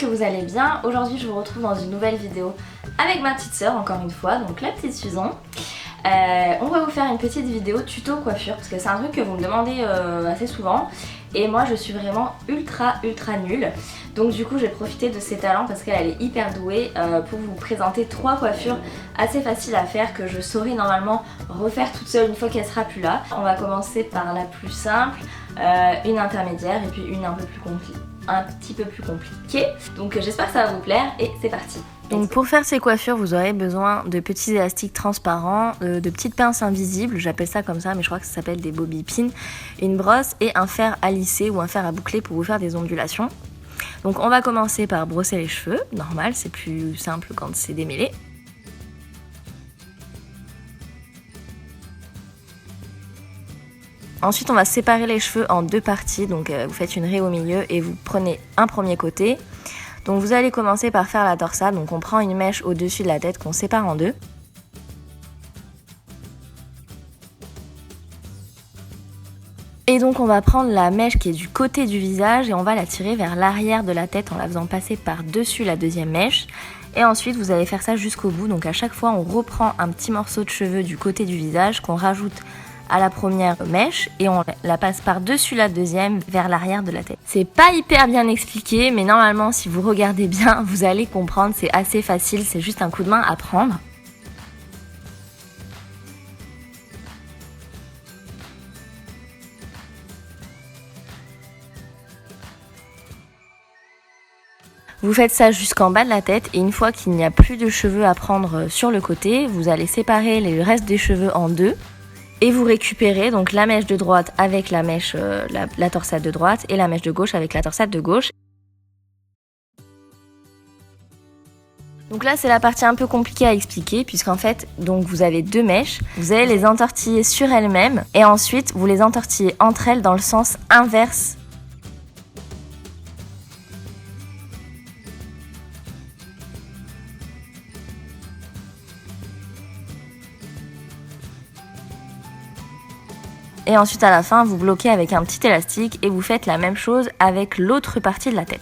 que vous allez bien. Aujourd'hui je vous retrouve dans une nouvelle vidéo avec ma petite soeur encore une fois, donc la petite Susan. On va vous faire une petite vidéo tuto coiffure parce que c'est un truc que vous me demandez assez souvent et moi je suis vraiment ultra nulle. Donc du coup j'ai profité de ses talents parce qu'elle est hyper douée pour vous présenter 3 coiffures assez faciles à faire que je saurai normalement refaire toute seule une fois qu'elle sera plus là. On va commencer par la plus simple, une intermédiaire et puis une un petit peu plus compliquée. Donc j'espère que ça va vous plaire et c'est parti. Donc pour faire ces coiffures, vous aurez besoin de petits élastiques transparents, de petites pinces invisibles, j'appelle ça comme ça mais je crois que ça s'appelle des bobby pins, une brosse et un fer à lisser ou un fer à boucler pour vous faire des ondulations. Donc on va commencer par brosser les cheveux, normal, c'est plus simple quand c'est démêlé. Ensuite on va séparer les cheveux en 2 parties, donc vous faites une raie au milieu et vous prenez un premier côté. Donc vous allez commencer par faire la torsade, donc on prend une mèche au-dessus de la tête qu'on sépare en 2. Et donc on va prendre la mèche qui est du côté du visage et on va la tirer vers l'arrière de la tête en la faisant passer par-dessus la deuxième mèche. Et ensuite vous allez faire ça jusqu'au bout, donc à chaque fois on reprend un petit morceau de cheveux du côté du visage qu'on rajoute à la première mèche et on la passe par-dessus la deuxième vers l'arrière de la tête. C'est pas hyper bien expliqué mais normalement si vous regardez bien vous allez comprendre, c'est assez facile, c'est juste un coup de main à prendre. Vous faites ça jusqu'en bas de la tête et une fois qu'il n'y a plus de cheveux à prendre sur le côté, vous allez séparer le reste des cheveux en 2 et vous récupérez donc la mèche de droite avec la mèche, la torsade de droite et la mèche de gauche avec la torsade de gauche. Donc là c'est la partie un peu compliquée à expliquer puisqu'en fait donc vous avez 2 mèches, vous allez les entortiller sur elles-mêmes et ensuite vous les entortillez entre elles dans le sens inverse. Et ensuite à la fin vous bloquez avec un petit élastique et vous faites la même chose avec l'autre partie de la tête.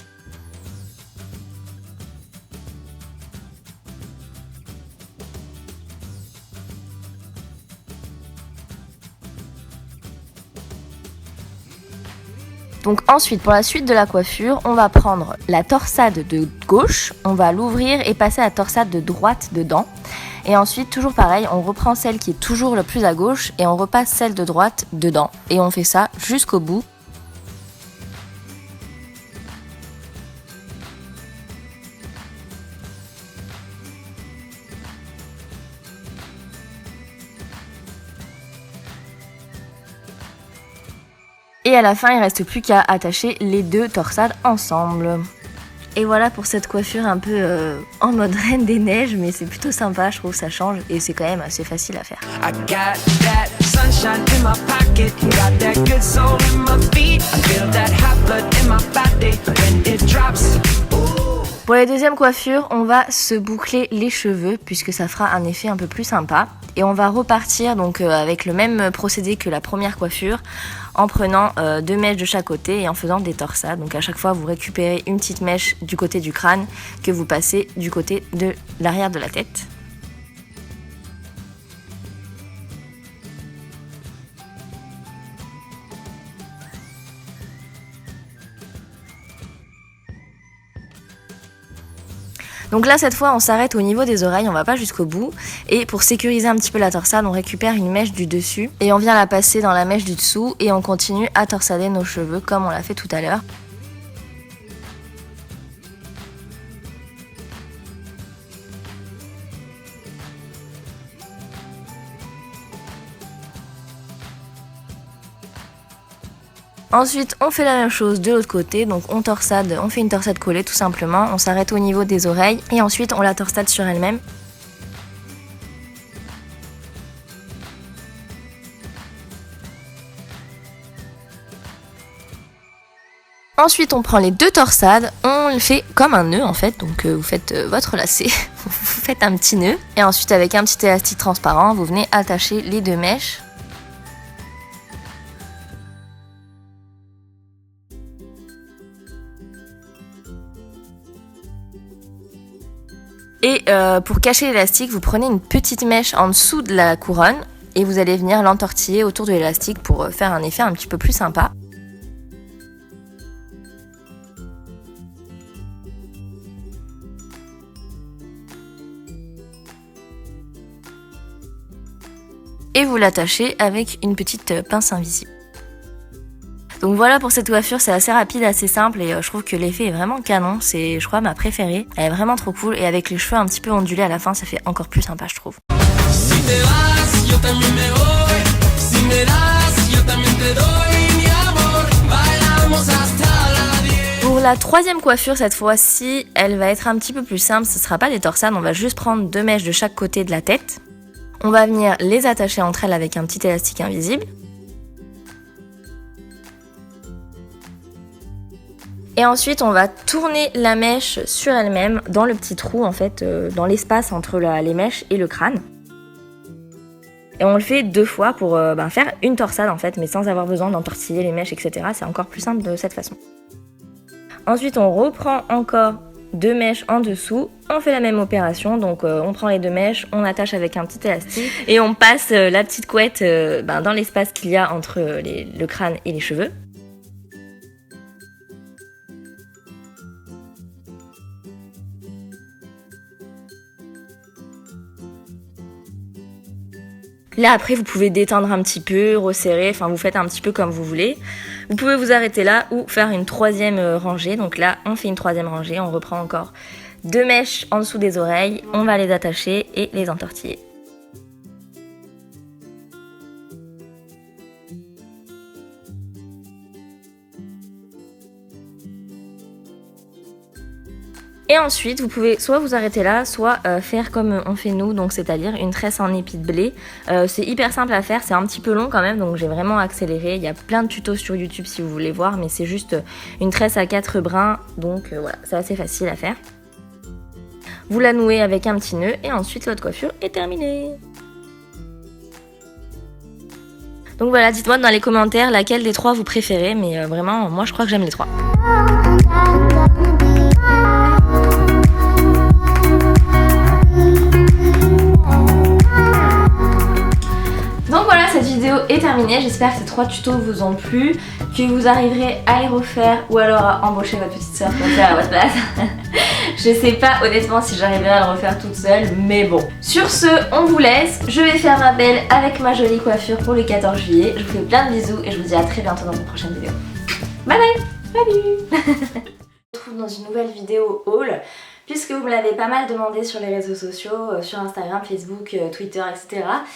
Donc ensuite pour la suite de la coiffure, on va prendre la torsade de gauche, on va l'ouvrir et passer la torsade de droite dedans. Et ensuite toujours pareil, on reprend celle qui est toujours le plus à gauche et on repasse celle de droite dedans. Et on fait ça jusqu'au bout. Et à la fin, il ne reste plus qu'à attacher les 2 torsades ensemble. Et voilà pour cette coiffure un peu en mode Reine des Neiges, mais c'est plutôt sympa, je trouve, ça change et c'est quand même assez facile à faire. Pour la deuxième coiffure, on va se boucler les cheveux puisque ça fera un effet un peu plus sympa. Et on va repartir donc avec le même procédé que la première coiffure en prenant 2 mèches de chaque côté et en faisant des torsades. Donc à chaque fois vous récupérez une petite mèche du côté du crâne que vous passez du côté de l'arrière de la tête. Donc là cette fois on s'arrête au niveau des oreilles, on va pas jusqu'au bout et pour sécuriser un petit peu la torsade on récupère une mèche du dessus et on vient la passer dans la mèche du dessous et on continue à torsader nos cheveux comme on l'a fait tout à l'heure. Ensuite on fait la même chose de l'autre côté, donc on fait une torsade collée tout simplement, on s'arrête au niveau des oreilles et ensuite on la torsade sur elle-même. Ensuite on prend les 2 torsades, on le fait comme un nœud en fait, donc vous faites votre lacet, vous faites un petit nœud et ensuite avec un petit élastique transparent vous venez attacher les 2 mèches. Et pour cacher l'élastique, vous prenez une petite mèche en dessous de la couronne et vous allez venir l'entortiller autour de l'élastique pour faire un effet un petit peu plus sympa. Et vous l'attachez avec une petite pince invisible. Donc voilà pour cette coiffure, c'est assez rapide, assez simple et je trouve que l'effet est vraiment canon, c'est je crois ma préférée. Elle est vraiment trop cool et avec les cheveux un petit peu ondulés à la fin, ça fait encore plus sympa je trouve. Pour la troisième coiffure, cette fois-ci, elle va être un petit peu plus simple, ce sera pas des torsades, on va juste prendre 2 mèches de chaque côté de la tête. On va venir les attacher entre elles avec un petit élastique invisible. Et ensuite, on va tourner la mèche sur elle-même dans le petit trou, en fait, dans l'espace entre les mèches et le crâne. Et on le fait 2 fois pour faire une torsade, en fait, mais sans avoir besoin d'entortiller les mèches, etc. C'est encore plus simple de cette façon. Ensuite, on reprend encore 2 mèches en dessous. On fait la même opération, donc on prend les 2 mèches, on attache avec un petit élastique et on passe la petite couette dans l'espace qu'il y a entre le crâne et les cheveux. Là après vous pouvez détendre un petit peu, resserrer, enfin vous faites un petit peu comme vous voulez. Vous pouvez vous arrêter là ou faire une 3e rangée. Donc là on fait une 3e rangée, on reprend encore 2 mèches en dessous des oreilles, on va les attacher et les entortiller. Et ensuite, vous pouvez soit vous arrêter là, soit faire comme on fait nous, donc c'est-à-dire une tresse en épi de blé. C'est hyper simple à faire, c'est un petit peu long quand même, donc j'ai vraiment accéléré. Il y a plein de tutos sur YouTube si vous voulez voir, mais c'est juste une tresse à 4 brins, donc voilà, c'est assez facile à faire. Vous la nouez avec un petit nœud et ensuite votre coiffure est terminée. Donc voilà, dites-moi dans les commentaires laquelle des 3 vous préférez, mais vraiment, moi je crois que j'aime les 3. Donc voilà, cette vidéo est terminée, j'espère que ces 3 tutos vous ont plu, que vous arriverez à les refaire ou alors à embaucher votre petite soeur pour le faire à votre place. Je sais pas honnêtement si j'arriverai à le refaire toute seule, mais bon. Sur ce, on vous laisse, je vais faire ma belle avec ma jolie coiffure pour le 14 juillet. Je vous fais plein de bisous et je vous dis à très bientôt dans une prochaine vidéo. Bye bye. Salut. On se retrouve dans une nouvelle vidéo haul. Puisque vous me l'avez pas mal demandé sur les réseaux sociaux, sur Instagram, Facebook, Twitter, etc.